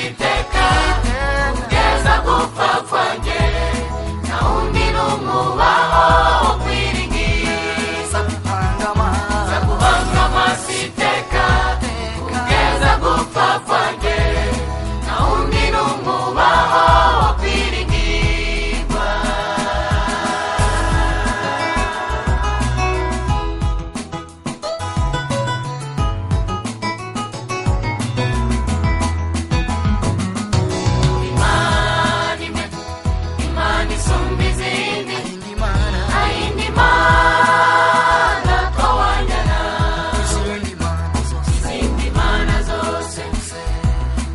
iteka kugeza gupfa kwanjye nta wundi n'umubaho wo kwiringiza nzaguhanga amaso iteka kugeza gupfa kwanjye nta wundi n'umubaho wo kwiringirwa Imana isumba izindi ayindi mana twawanyana izindi mana zose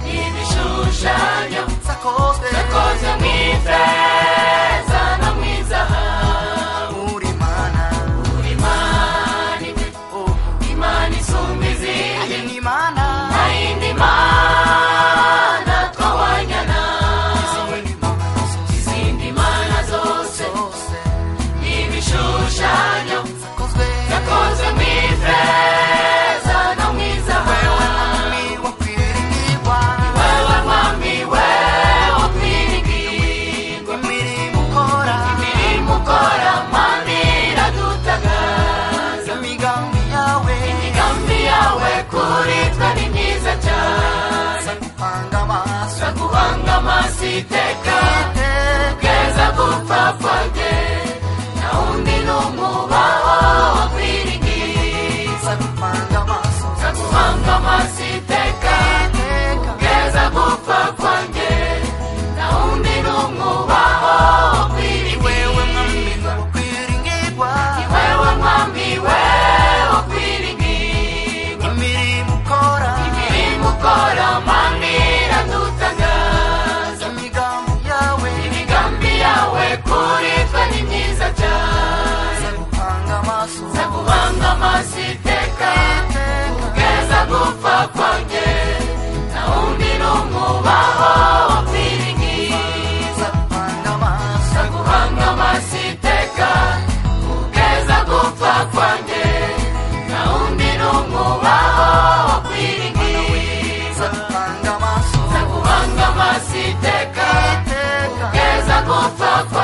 n'ibishushanyo zakoze mu ifeza no mu izahabu uri Imana imwe Imana isumba izindi ayindi mana twawanyana izindi mana zose n'ibishushanyo zakoze mu ifeza no mu izahabu wewe mwami we wo kwiringirwa imirimo ukora mwami iradutagaza imigambi yawe kuri twe ni myiza cyane nzaguhanga amaso iteka kugeza gupfa kwanjye nta wundi n'umubaho wo kwiringiza nzaguhanga amaso iteka kugeza gupfa kwanjye nta wundi n'umubaho wo kwiringirwa wewe mwami we wo kwiringirwa imirimo ukora mwami iradutagaza imigambi yawe kuri twe ni myiza cyane nzaguhanga amaso iteka kugeza gupfa kwanjye nta wundi n'umubaho wo kwiringiza nzaguhanga amaso iteka kugeza gupfa kwanjye nta wundi n'umubaho wo kwiringiza nzaguhanga amaso iteka kugeza gupfa kwanjye